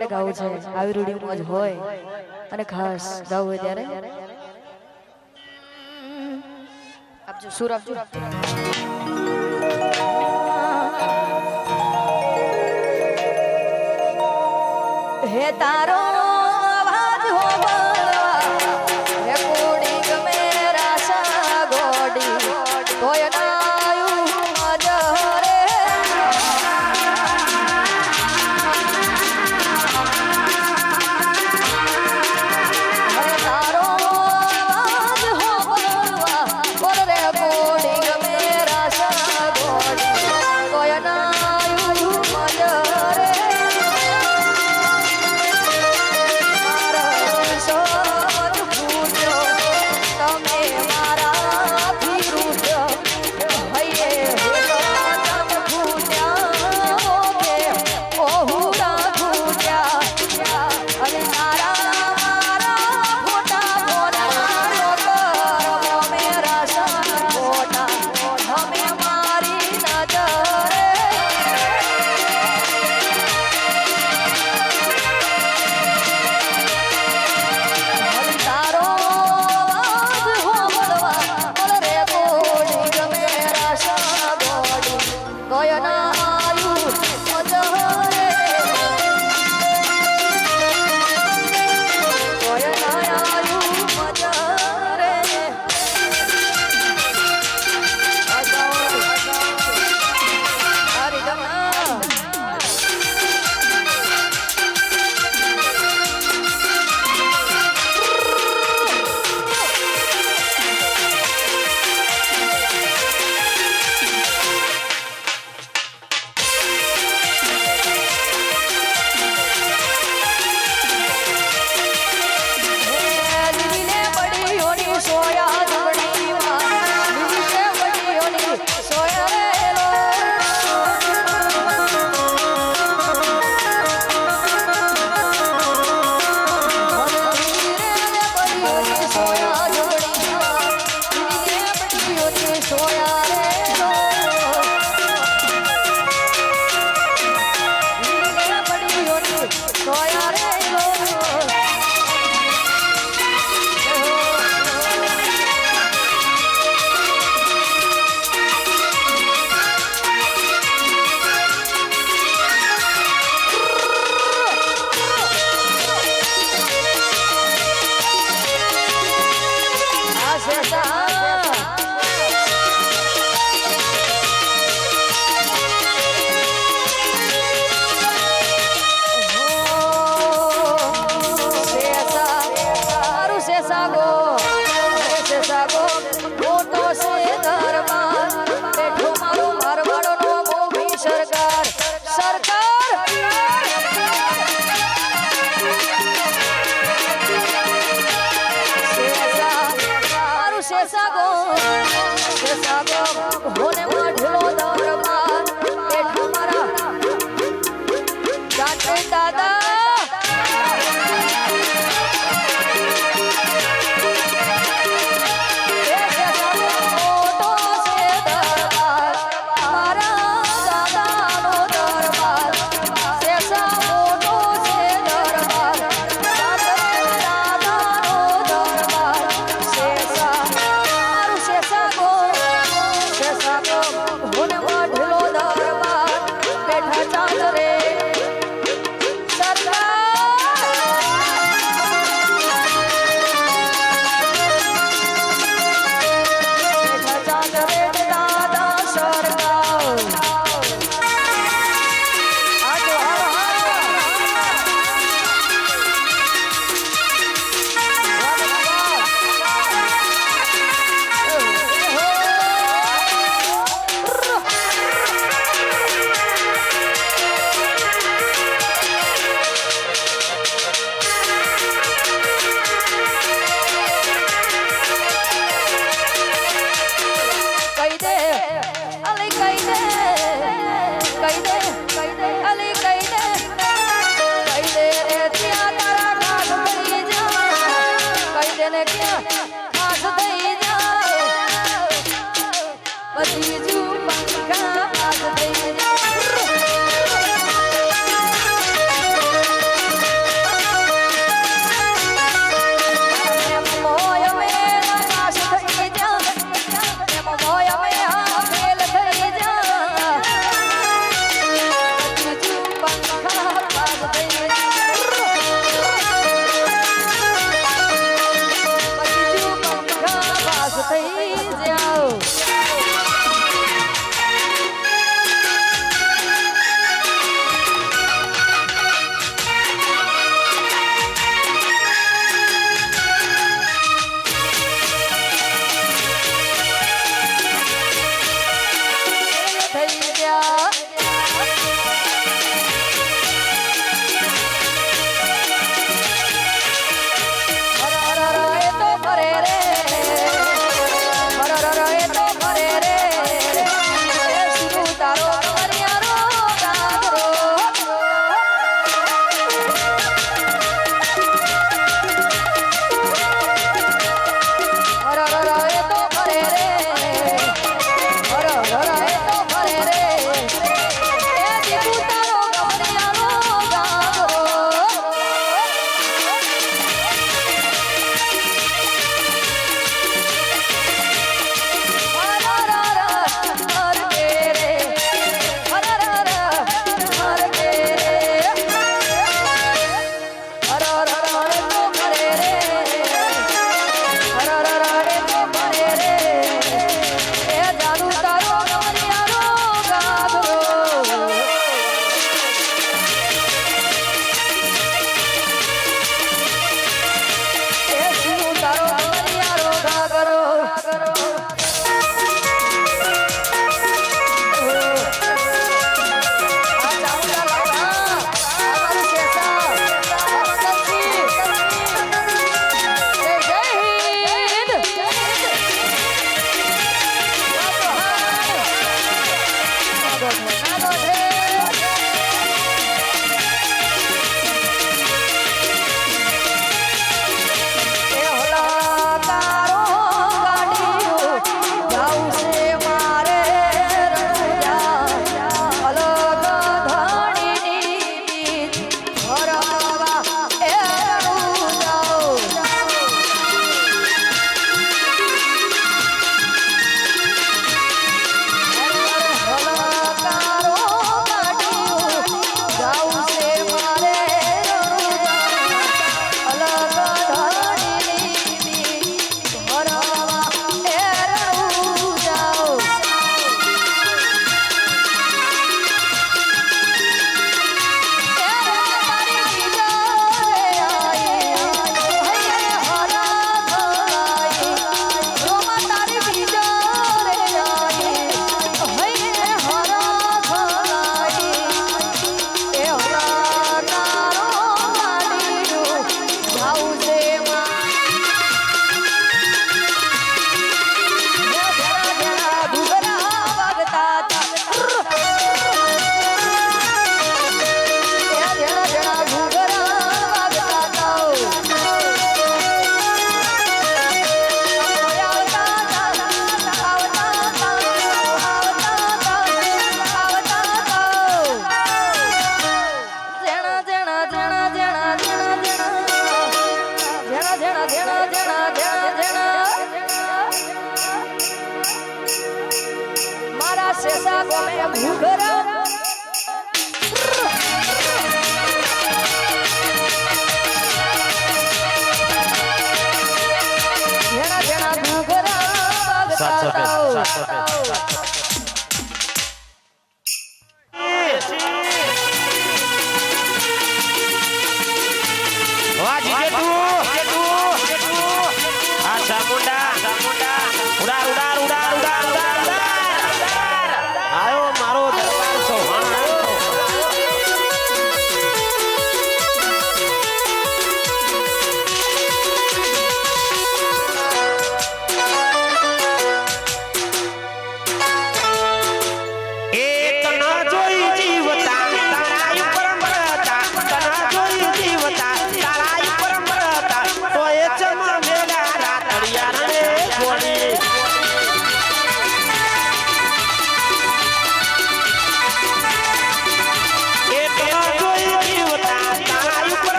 માટે ગાવું છે આવી રૂડી મોજ હોય અને ખાસ ગાવું હોય ત્યારે આપજો સુર આપજો હે તારો અવાજ હોવા રેકોર્ડિંગ મેરા સાગોડી તોય નાયું મજરે હે તારો અવાજ હોવા બોલ રેકોર્ડિંગ મેરા સાગોડી તોય નાયું મજરે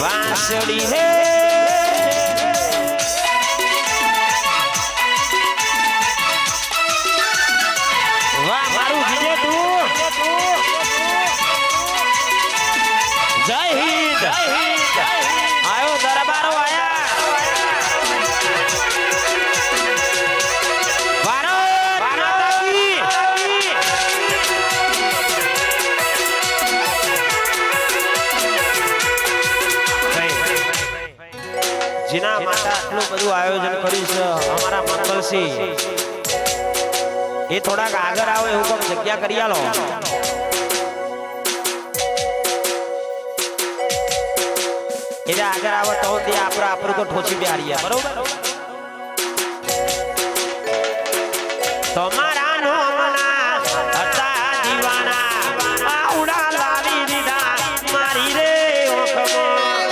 વાંસળી હે વાહ મારું જીજે તું જય હિન્દ આયો દરબારો આયા ભારત માતા કી બધું આયોજન કર્યું છે અમારા મંગલસિંહ એ થોડાક આગળ આવે એવું કોક જગ્યા કરી આલો. એટલે આગળ આવે તો આપણે તો ઠોચી બેહારીએ બરોબર. તમારા નોમના હતા દીવાના આવડા લાવી દીધા મારી રે ઓખમાં.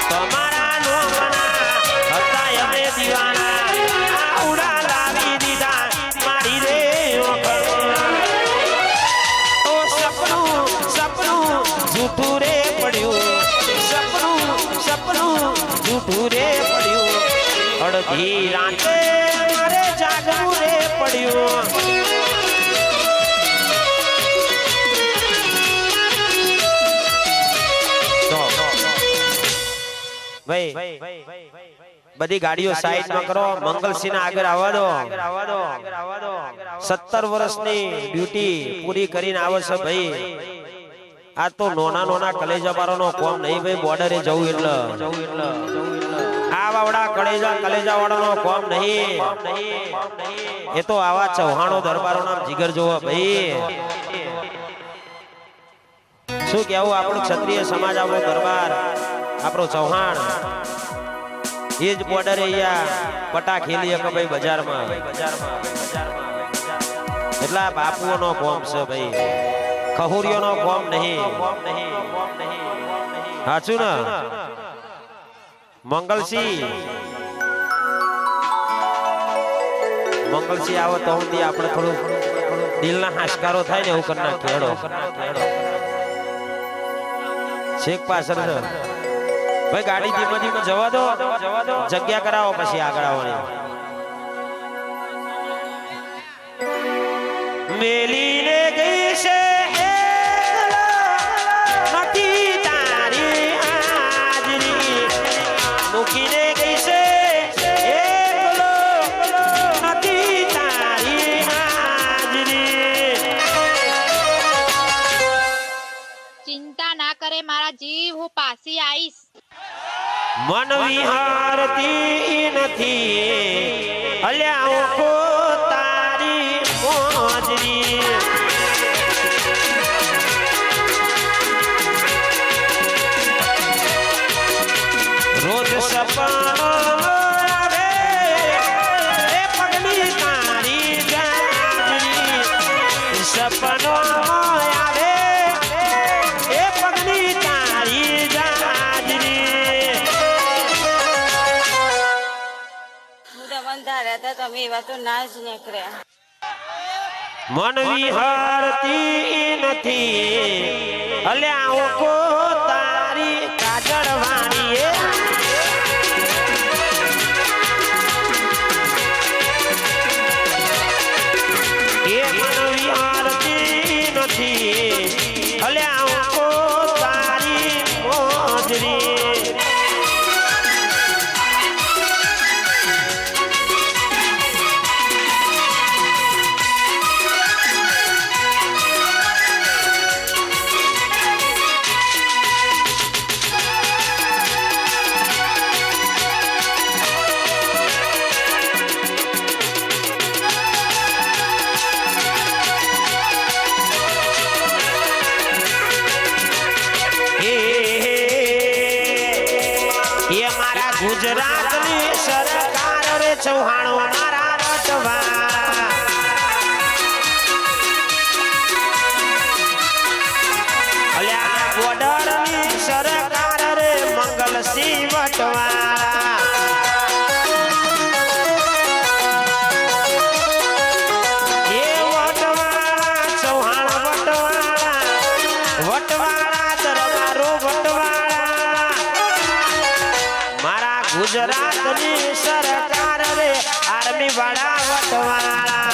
તમારા નોમના હતા અમે દીવાના આવડા લાવી દીધા મારી રે ઓખમાં. ઓ સપનું સપનું જૂઠું રે પડ્યું, સપનું જૂઠું રે પડ્યું. અડધી રાતે મારે જાગવું રે પડ્યું. બધી ગાડીઓ સાઈડ માં કરો. મંગલસિંહ આગળ આવવા દો. 17 વર્ષની ડ્યુટી પૂરી કરીને આવે છે ભાઈ. આ તો નોના કલેજા નો કોમ નહીં ભાઈ. બોર્ડરે જવું એટલે આ વાવડા કલેજા વાળાનો કોમ નહીં. એ તો આવા ચૌહાણો દરબારો નામ જીગર જોવો ભાઈ. શું કેવું આપણું ક્ષત્રિય સમાજ, આપણો દરબાર, આપણો ચૌહાણ એ જ બોર્ડરે અહીંયા પટા ખેલી કે ભાઈ બજારમાં. એટલા બાપુઓ નો કોમ છે ભાઈ, ખહુરીઓ નો કોમ નહીં. સાચું ને મંગલસિંહ આવો તો આપણે થોડું દિલના હાશકારો થાય ને એવું કરી નાખીએ. શેખ પાછળ છે ભાઈ. ગાડી ધીમે ધીમે જવા દો, જગ્યા કરાવો પછી આગળ આવવાની. મેલીને ગઈ છે મૂકીને ગઈ છે એકલો નથી તારી હાજરી. ચિંતા ના કરે મારા જીવ, હું પાછી આવીશ. મન વિહારતી નથી અલ્યા ઓખો તારી મોજરી. રોજ સપનો આવે એ પગની તારી જાજરી. સપનો આવે એ પગની તારી જાજરી. હું તો બંધાર્યા હતા, તમે એવા તો ના જ નીકળ્યા. મન વિહારતી નથી અલ્યા ઓખો તારી કાજળ વાણી. એ મન વિહારતી નથી અલ્યા ઓખો તારી મોજરી. ગુજરાતની સરકાર રે ચૌહાણો મારા રટવા. અલ્યા બોર્ડરની સરકાર રે મંગલસિંહ વટવા. એ વટવાળા ચૌહાણ વટવાળા દરબારો વટવાળા. મારા ગુજરાતની સરકાર રે આર્મી વાળા વટવાળા.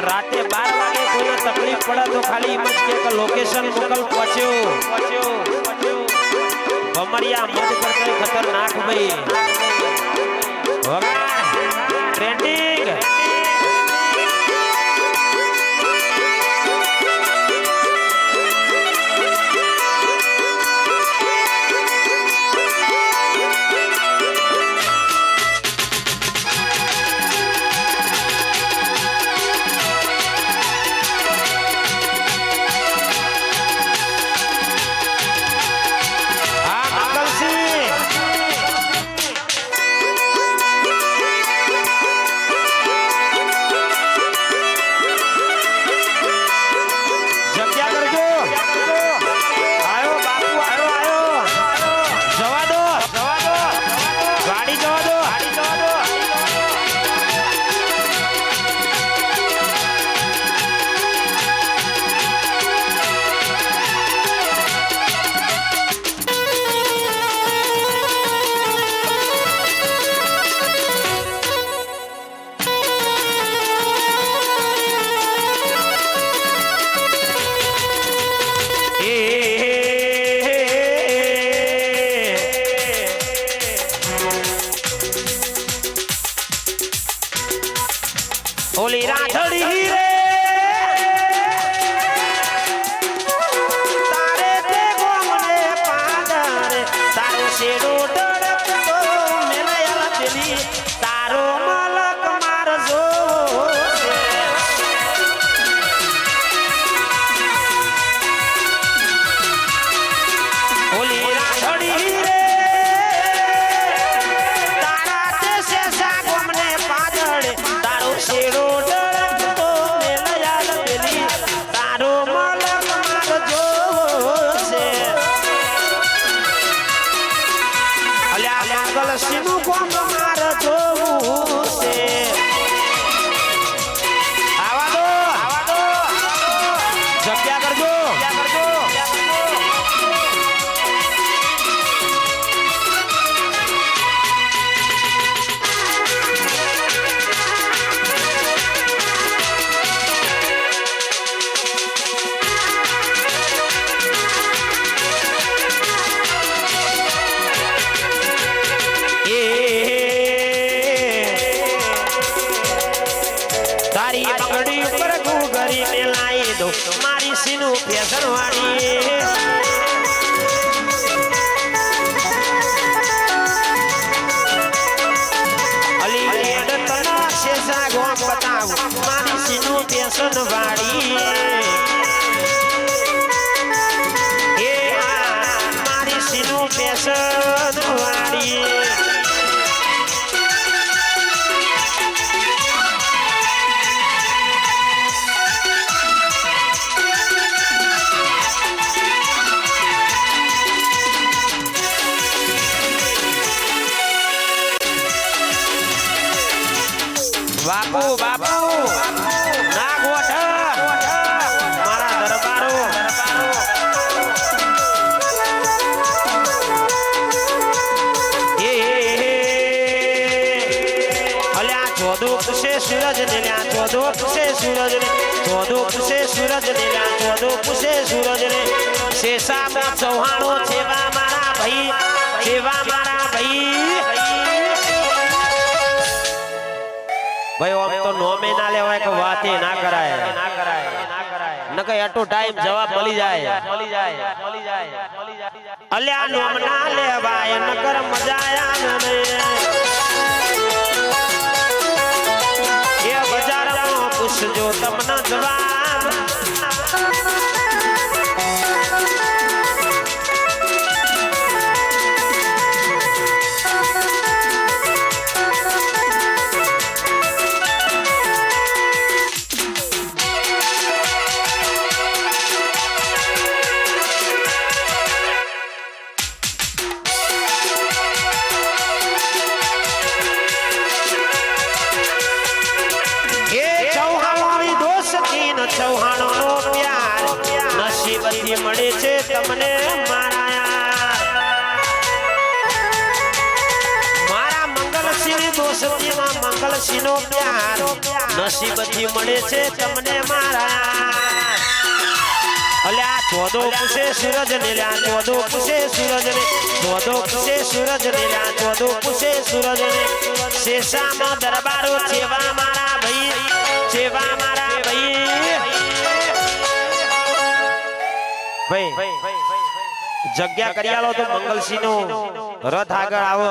રાતે 12 વાગે કોઈને તકલીફ પડે તો ખાલી એમ જ કે લોકેશન મોકલ પહોંચ્યો. ભમરિયા મધ કરતા ખતરનાક ભાઈ. ટ્રેન્ડિંગ શેડો ડળકતો મેલયા પેલી તારો મલક મારજો ઓલી રાઠડી રે તારા તે શેષા ગોમને પાદળે તારો શેડો ડળકતો મેલયા પેલી તારો મલક મારજો છે અલ્યા મંગલ સિનું કોમ માર જોવું છે આવા દો જગ્યા કરજો તારી પગડી ઉપર ઘૂઘરી મેલાઈ દો મારી સીનું ફેશન વાળી અલી લેડ તના શેષા ગોમ બતાવું મારી સીનું ફેશન વાળી એ મારી સીનું ફેશન વાળી બાપુ બાપુ ના ગોઠ મારા દરબારો એ અલ્યા ચોદો પૂછે સૂરજ ને લ્યા ચોદો પૂછે સૂરજ ને ચોદો પૂછે સૂરજ ને લ્યા ચોદો પૂછે સૂરજ ને શેષામાં ચૌહાણો જેવા મારા ભાઈ જેવા મારા ભાઈ ભાઈ આમ તો નોમે ના લેવાય કે વાતે ના કરાય ન કઈ આટો ટાઈમ જવાબ મળી જાય અલ્યા નોમ ના લેવાય ન કર મજા આવે એ બજારમાં પૂછજો તમને જવાબ ચૌહાણો નો પ્યાર નસીબથી મળે છે તમને મારા મંગલસિંહ દોસ્તીમાં મંગલસિંહ નો પ્યાર નસીબથી મળે છે તમને મારા અલ્યા ચોદો પૂછે સૂરજ ને લ્યા ચોદો પૂછે સૂરજ ને ચોદો પૂછે સૂરજ ને લ્યા ચોદો પૂછે સૂરજ ને શેષામાં દરબારો જેવા મારા ભાઈ જેવા મારા ભાઈ જગ્યા કરી આલો તો મંગલસિંહ નો રથ આગળ આવો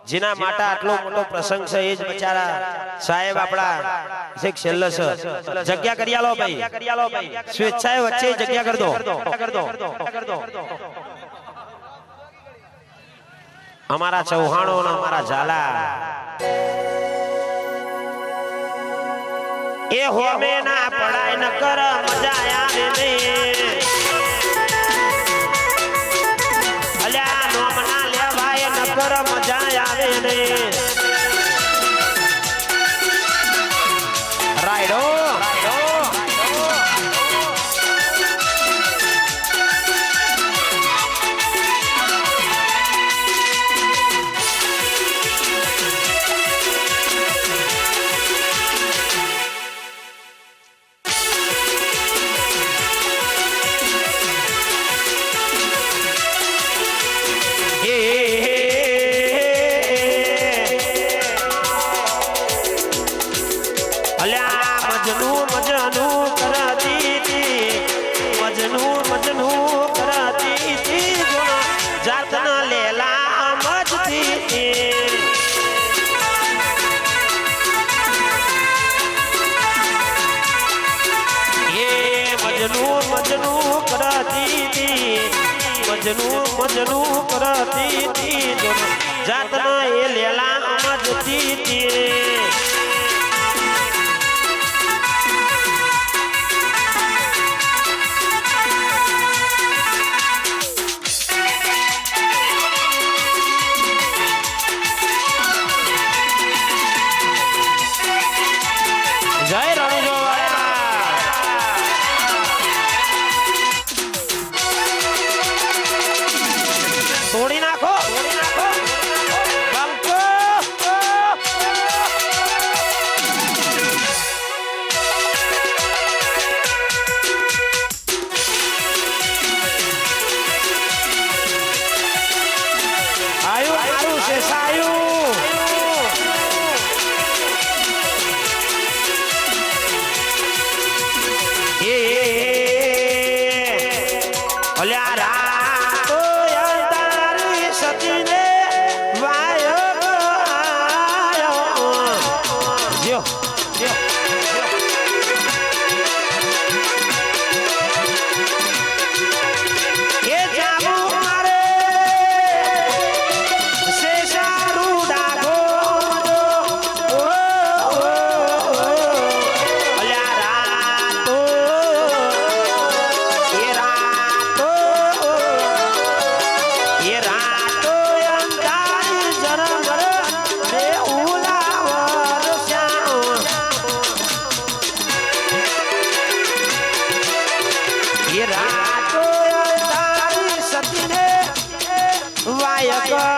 જેના માટે આટલો મોટો પ્રસંગ છે એ જ બચારા સાહેબ આપડા એક છેલ્લો છે જગ્યા કરી આલો ભાઈ સ્વેચ્છાએ વચ્ચે જગ્યા કરી દો અમારા ચૌહાણો અને અમારા ઝાલા એ હોમે ના પડાય ન કર મજા આવે નહીં અલ્યા નોમ ના લેવાય ન કર મજા આવે નહીં રાઈડો મજનું કરતી તી જાતના એ લેલા મજતી તી જય રણુજો તોડી નાખો બંકો આયુ મારું શેષાયું અલ્યા રાતો તારી સતીને વાયો જ્યો એ જામુ મારે શેષારું ડાઘો અલ્યા રાતો એ રાતો એ રાતો અંધારી જરમર રે ઉલાવર શ્યામ એ રાતો અંધારી સતીને વાયક આયો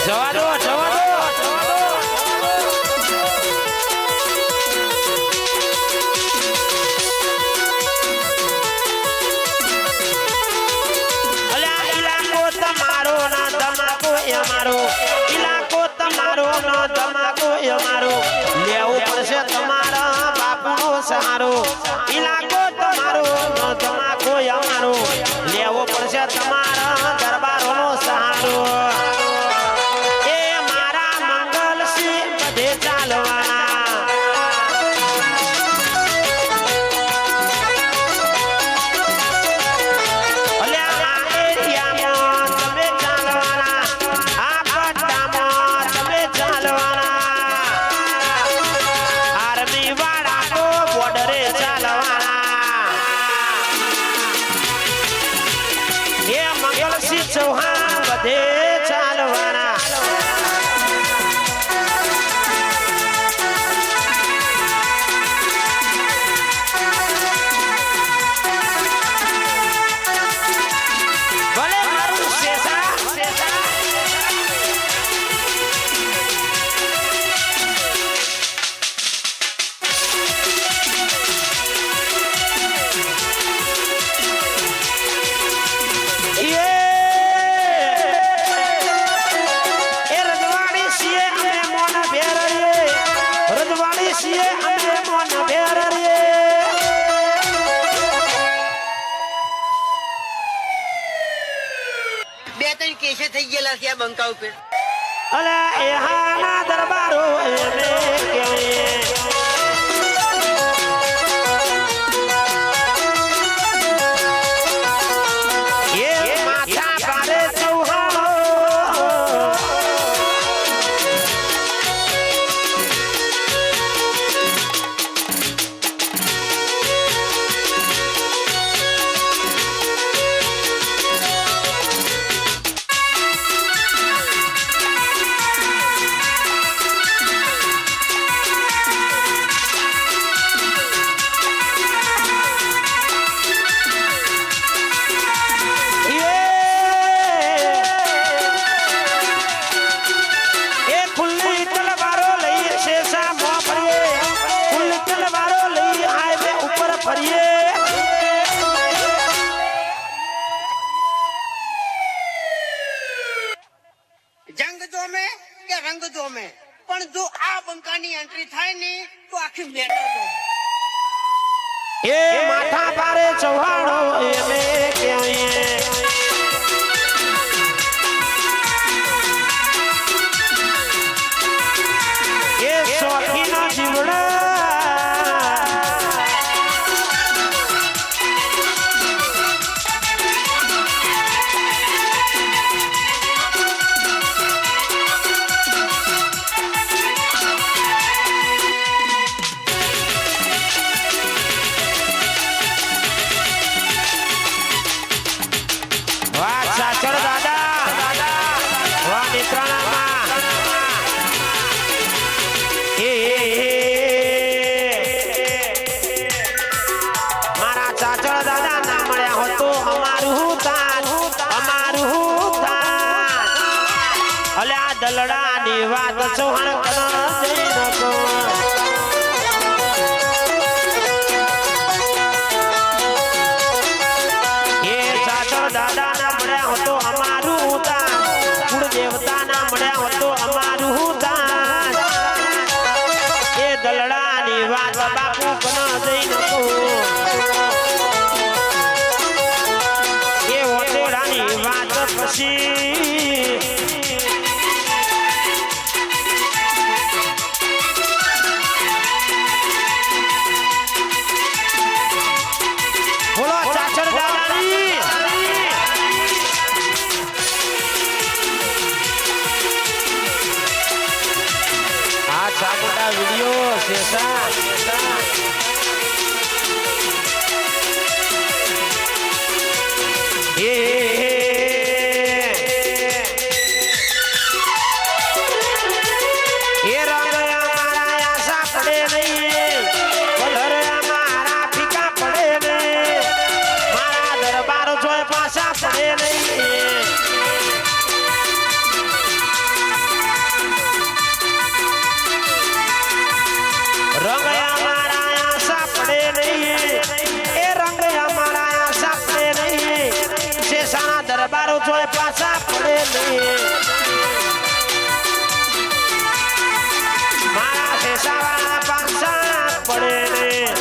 જવા દો અલ્યા ઇલાકો તમારો ના ધમાકો અમારો ઇલાકો તમારો ના ધમાકો અમારો લેવું પડશે તમારા બાપનો સહારો ઇલાકો તમારો ના ધમાકો અમારો લેવો પડશે તમારા દરબારોનો સહારો ચૌહાણ બધે ચાલવાના ભલે મારું શેષા બે ત્રણ કેસે થઈ ગયેલા છે આ બંકા ઉપર અલે એહાના દરબારો એમે કહેવાય એ માથા પારે ચૌહાણો રંગ જોમે પણ જો આ બંકાની એન્ટ્રી થાય ને તો આખી મેટર જોમે એ માથા પારે ચૌહાણો એમે કહેવાય એ શોખીનો જીવડો દલડાની વાત ચૌહાણ એ ચાચર દાદા ના મળ્યા હતો અમારું દાન કુળ દેવતા ના મળ્યા હતો અમારું દાન એ દલડાની વાત બાપુ કન જઈ નકો એ ઓટેડાની વાત પછી વિડિયો શેષા દરબારો જોય પાછા પડે નહીં મારા શેષાવાળા પાછા પડે નહીં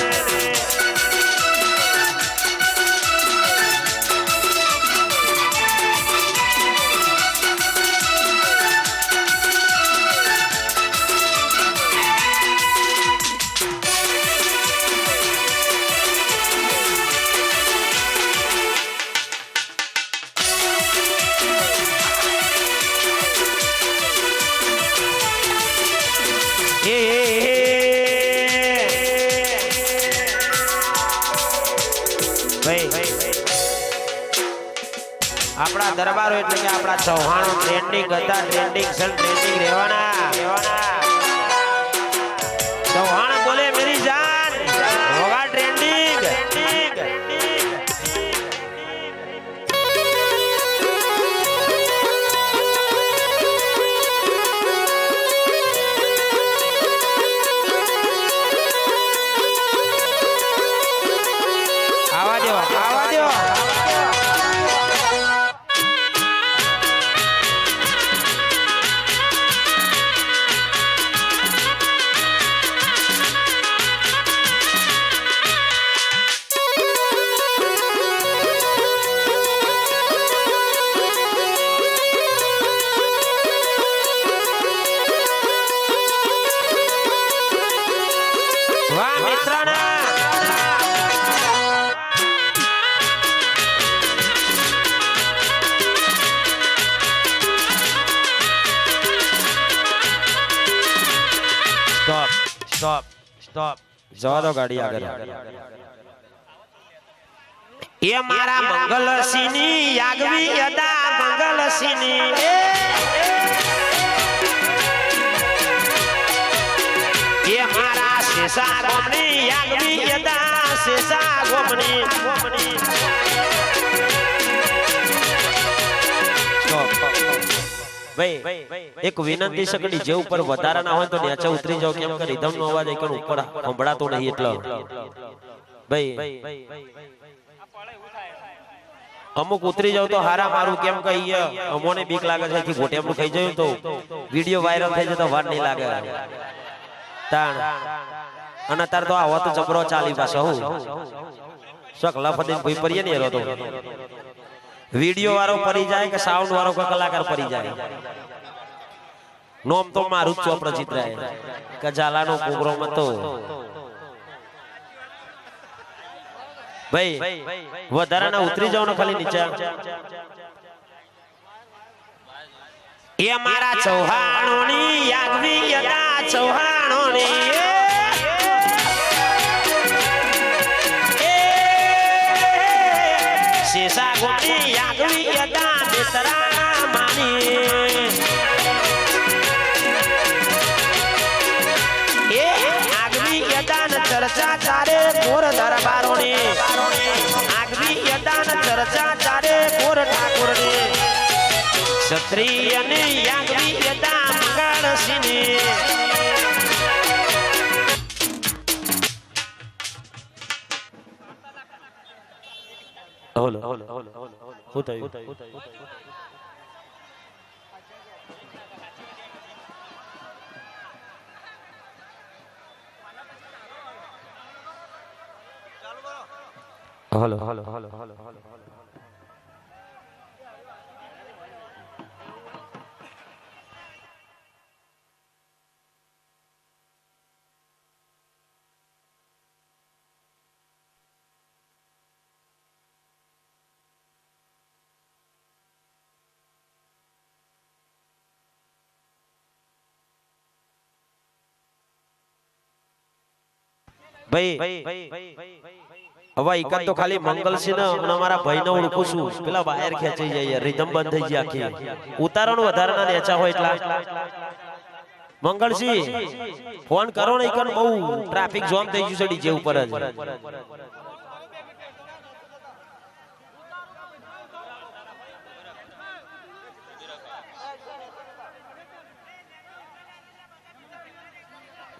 આપણા દરબારો એટલે કે આપણા ચૌહાણો ટ્રેન્ડિંગ હતા ટ્રેન્ડિંગ છે ટ્રેન્ડિંગ રહેવાના ચૌહાણ બોલે મેરી જાન હોગા ટ્રેન્ડિંગ આવા દો સ્ટોપ જવા દો ગાડી આગળ એ મારા મંગલસિંહની યાગવી અદા મંગલસિંહની એ મારા શેષા ગોમની યાગવી અદા શેષા ગોમની એક વિનંતી સકડી જે ઉપર વધારાના હોય તો નીચે ઉતરી જાવ કેમ કે રીધમનો અવાજ એકણ ઉપર સંભળાતો નહીં એટલે ભાઈ અમુક ઉતરી જાવ તો હારા મારું કેમ કહીએ અમોને બીક લાગે છે થી ગોટેમનું ખાઈ જયું તો વિડિયો વાયરલ થઈ જતો વાર નહીં લાગે તાણ અને તાર તો આવો તો જબરો ચાલી પાછો હું શક લફદીન કોઈ પરીએ નહીં એરો તો વિડિયો વાળો પરી જાય કે સાઉન્ડ વાળો કોઈ કલાકાર પરી જાય નોમ તો મારું જ ચોપડ ચિત્રાય કે ઝાલાનો કોગરો મતો ભાઈ વધારાના ઉતરી જાવ ને ખાલી નીચે એ મારા ચૌહાણોની યાગવી યદા ચૌહાણોની શેષા ગોની યાગવી યદા બેતરા માની એ આગવી યદાન ચર્ચા ચારે કોર દરબારોની આગવી યદાન ચર્ચા ચારે કોર ઠાકોરની ક્ષત્રિયની યાગવી યદા મંગળસિંહની હું થયું hello hello hello hello hello ભાઈ હવે એકાદ તો ખાલી મંગલસિંહ અને અમારા ભાઈને ઓળખું છું પેલા વાયર ખેંચાઈ જાય રિધમ બંધ થઈ જાય આખી ઉતારણ વધારાના નેચા હોય એટલા મંગલસિંહ ફોન કરો ને એકન બહુ ટ્રાફિક જામ થઈ ગયું છે ડીજે ઉપર જ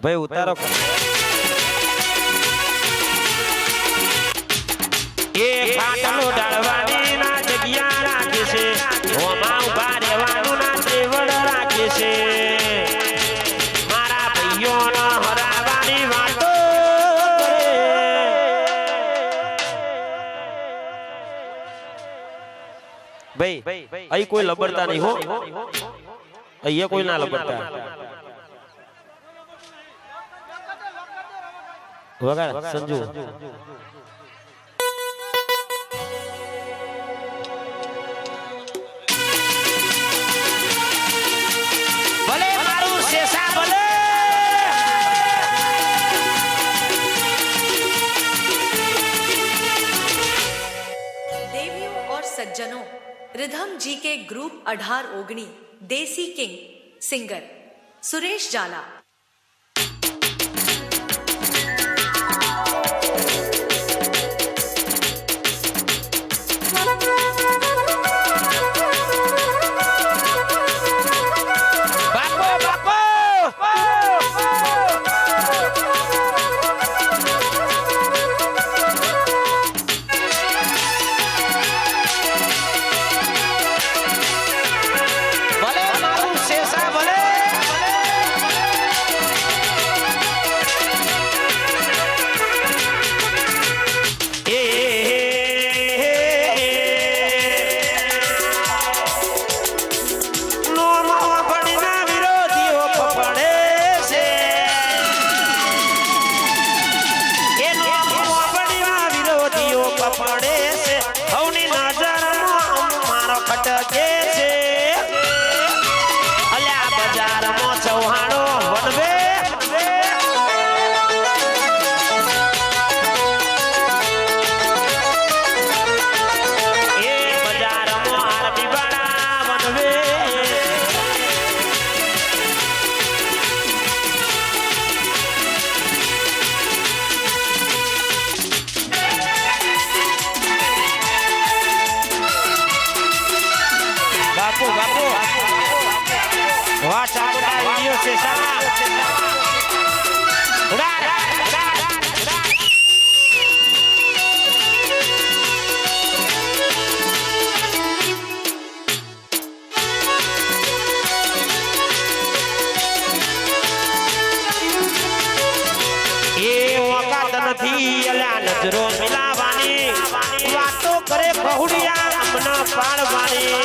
ભાઈ ઉતારો એ ખાટલો ડાળવાની ના જગ્યા રાખે છે ઓમાં ઉભા રહેવાનું ના તેવડ રાખે છે મારા ભાઈઓનો હરાવાની વાતો ભાઈ અહીં કોઈ લબડતા નહીં હો અહીંયા કોઈ ના લબડતા વગાડ સંજુ सज्जनों रिधम जी के ग्रुप 18 देसी किंग सिंगर सुरेश जाला નજરો મિલાવાની વાતો કરે બહુડિયા અમના પાડવાની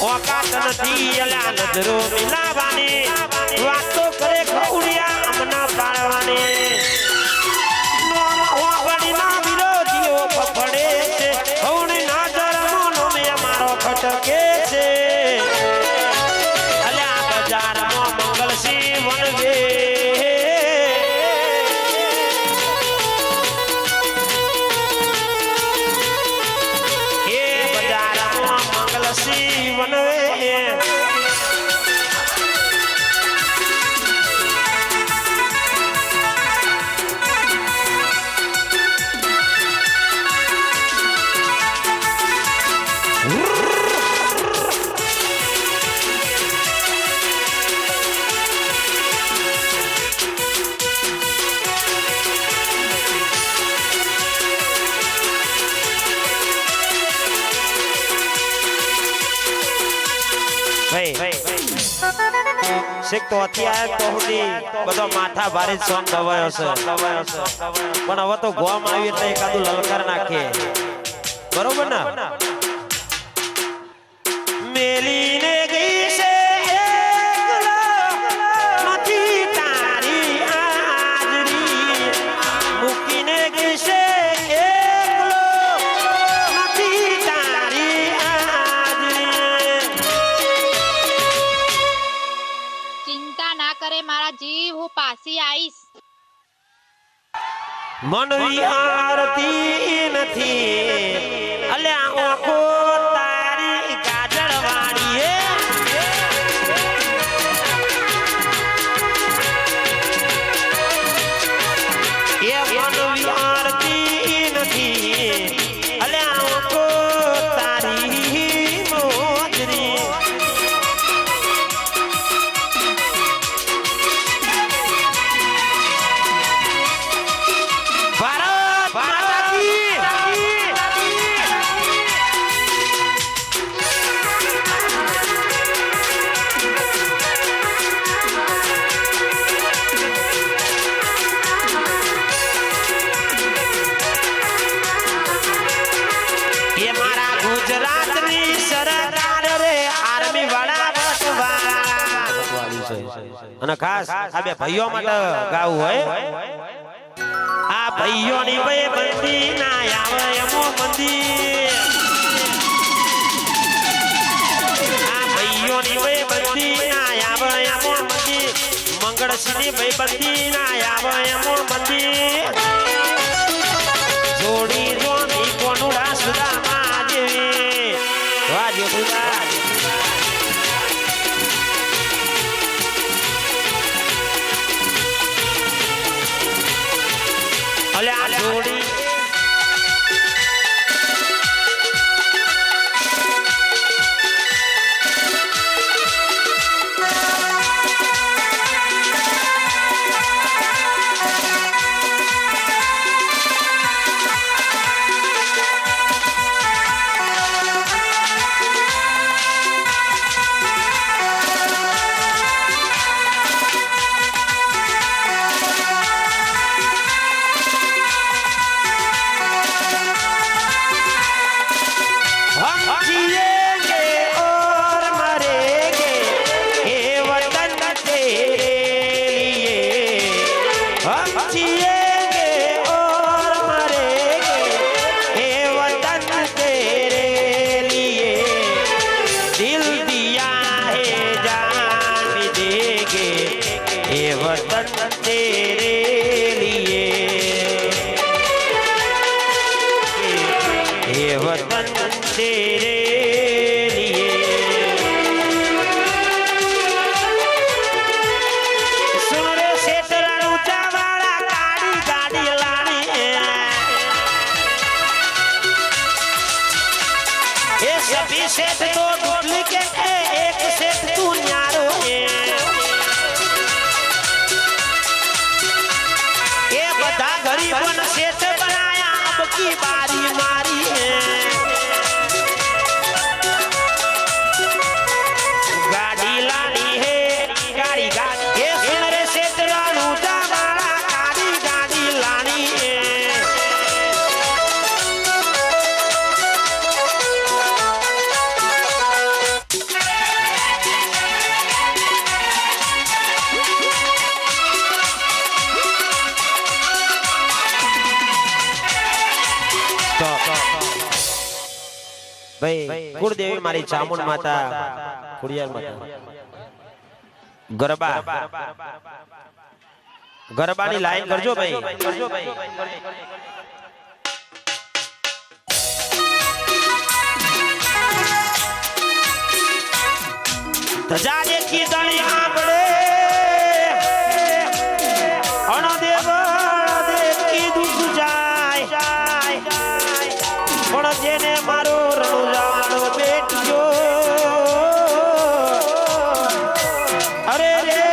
ઓકાત નથી અલ્યા નજરો મિલાવાની વાતો કરે બહુડિયા અમના પાડવાની ઓગણીના વિરોધીઓ પકડે છે હવણીના ધર્મનો મે મારો ખટકે છે અલ્યા બજારમાં મંગલસિંહ વનવે શીખ તો અત્યારે તો સુધી બધો માથા ભારે સોંગ ગવાયો છે પણ હવે તો ગોમ આવી એટલે એકાદું લલકાર નાખીએ બરોબર ને મેલીને ગઈ છે નથી તારી હાજરી મૂકીને ગઈ છે મારા જીવ હું પાછી આવીશ મન વિહારતી નથી અલ્યા આંખો તારી ગાજર વાળી એ મન વિહારતી નથી અલ્યા આંખો તારી મોજરી અને ખાસ આ બે ભાઈઓ માટે ગાવું હોય આ ભાઈઓની બે બંદી ના આવે એમો મંદી આ ભાઈઓની બે બંદી ના આવે એમો મંદી મંગળસિંહની બે બંદી ના આવે એમો મંદી જોડી જોડી કોનુડા સુદામા જેવી વાજો સુદા અલ્યા જોડી सेठ तो डुप्लीकेट है एक सेठ तू न्यारो है ये बता गरीबन सेठ बनाया अब की बारी मारी है गाड़ी लानी है गाड़ी गाड़ी ये सुन रे सेठ रानूजा वाला ભાઈ કુળદેવી મારી ચામુંડ માતા ખોડિયાર માતા ગરબા ગરબાની લાઈન કરજો ભાઈ કરજો ભાઈ તજાજે કી દણી આંબળે અણદેવ દેવ કી દુખ જાય પણ જેને મારો રણુજાનો બેટજો અરે રે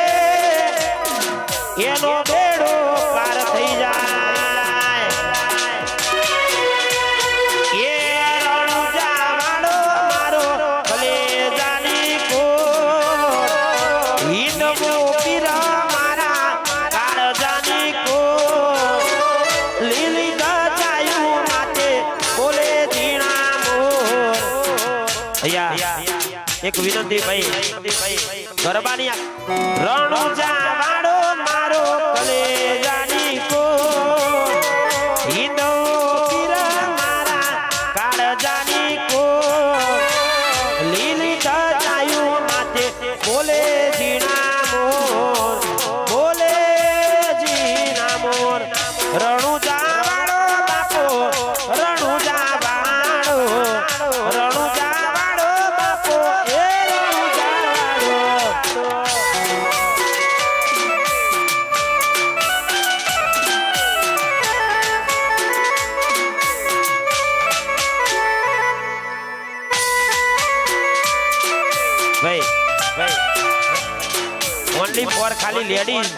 એનો બેડો પાર થઈ જાય એ રણુજાવાળો મારો કલેજાની કો હિંદવો પીરા મારા કાળજાની કો લીલી ગજાયું માથે બોલે ધીણા મોર એક વિનંતી ભાઈ ગરબાની રણુજાવાળો મારો કલેજાની કો હિંદવો પીરા મારા કાળજાની કો લીલી ગજાયું માથે બોલે જીણા મોર બોલે જીણા મોર રણુજાવાળો બાપો રણુજાવાળો રણુજાવાળો બાપો એ રણુજાવાળો ભાઈ ઓનલી ફોર ખાલી લેડીઝ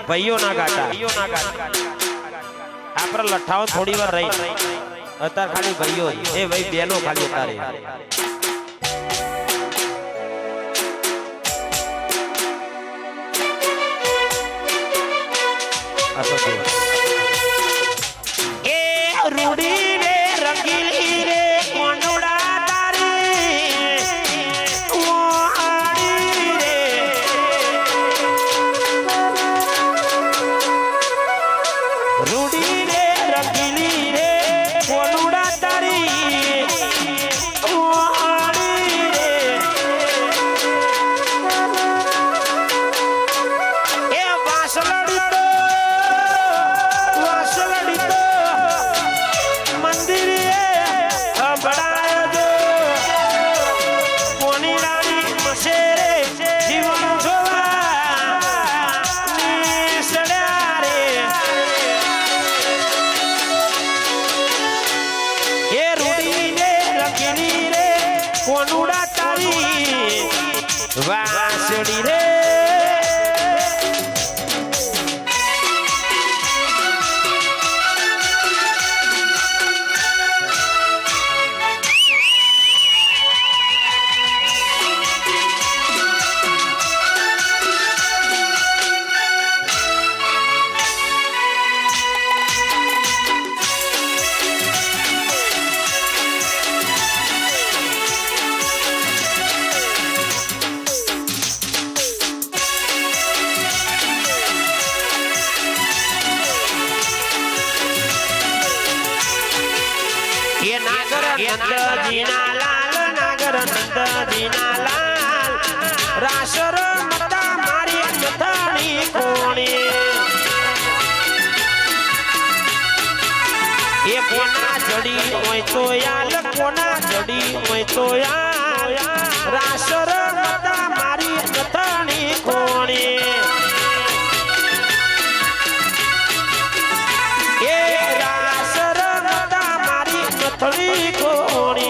ભાઈઓ ના ગાતા આપણે લઠાઓ થોડી વાર રહી અત્યારે ખાલી ભાઈઓ એ ભાઈ બેનો ખાલી અત્યારે એ રૂડી રે રંગીલી રે કોંડોડા તારી ઓહાડી રે રૂડી રે રંગીલી રે કોંડોડા તારી ઓહાડી રે એ વાસલડી તો મંદિરે સંભળાય દો કોની રાણી મસેરે જીવન જોવા નીસળ્યા રે એ રૂડી ને રંગીલી રે કોનુડા તારી વાસળી રે ये नागर नंदजीना लाल नागर नंदजीना लाल रासर मता मारी मथाणी कोणी ये कोना जड़ी होय तो याल कोना जड़ी होय तो याल रासर मता मारी मथाणी कोणी ये रासर मता मारी मथाणी कोणी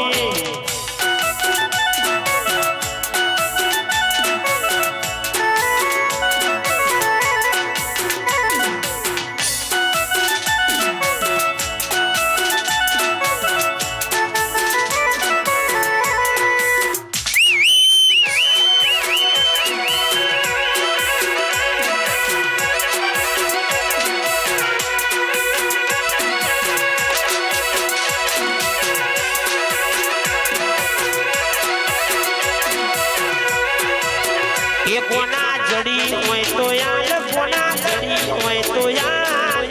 ये कोना जड़ी होय तो यार कोना जड़ी होय तो यार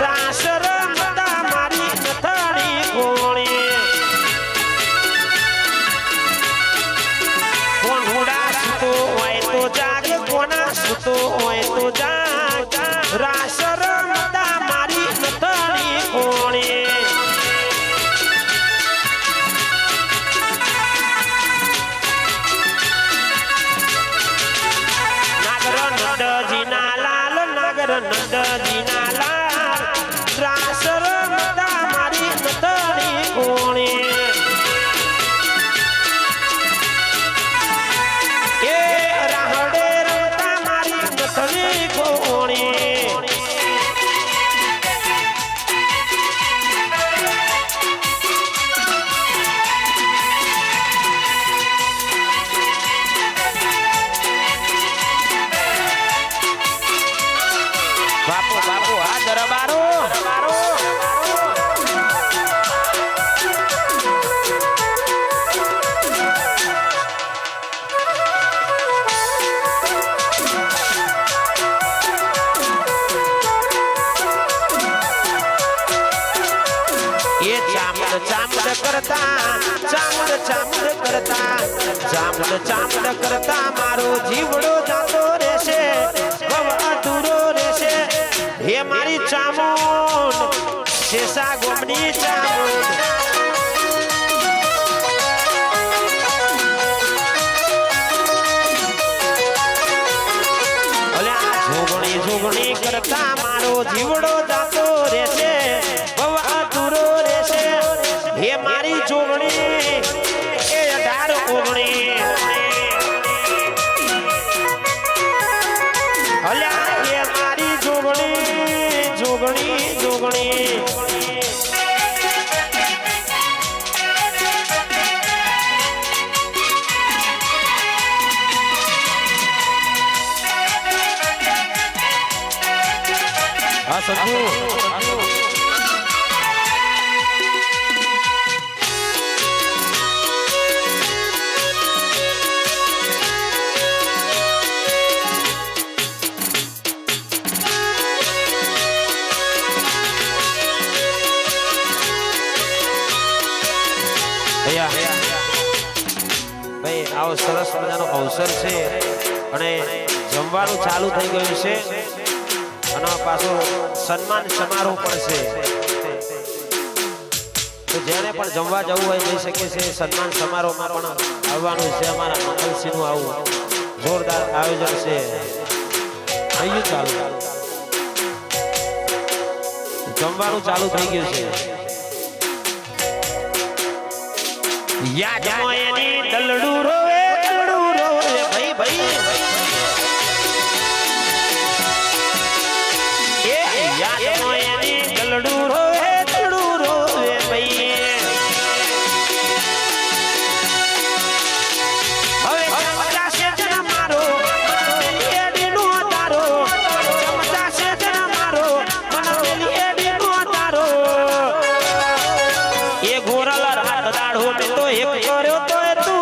रासर मता मारी नथाणी कोणी સુતો હોય તો જા રાસ રમતા મારી નથણી કોણે નંદજીના લાલ રાસ રમતા મારી નથણી કોણે એ રાહડે રમતા મારી નથણી કોણે બાપુ બાપુ આ દરબારો એ ચામડ ચામડ કરતા મારો જીવડો જાતો રહેશે ભવ અધૂરો રહેશે હે મારી ચામુંડ શેષા ગોમની ચામુંડ જોગણી કરતા મારો જીવડો જાતો રહેશે ભવ અધૂરો રહેશે હે મારી જોગણી એ 18 ઓગણી અલ્યા હે મારી જોગણી આ સંજુ ભાઈ આવો સરસ મજાનો અવસર છે અને જમવાનું ચાલુ થઈ ગયું છે અને પાછો સન્માન સમારોહ પણ છે તો જેને પણ જમવા જવું હોય જઈ શકે છે સન્માન સમારોહમાં પણ આવવાનું છે અમારા મંગલસિંહનું આવું જોરદાર આયોજન છે થયું ચાલુ જમવાનું ચાલુ થઈ ગયું છે યાદ એની દલડું રોવે ભાઈ ભાઈ એ યાદ એની દલડું રોવે ભાઈ હવે ચમચાશે જન મારો એડીનો તારો ચમચાશે જન મારો મને એડીનો તારો એ ગોરલ રાત દાડો તો એક કર્યો તો તું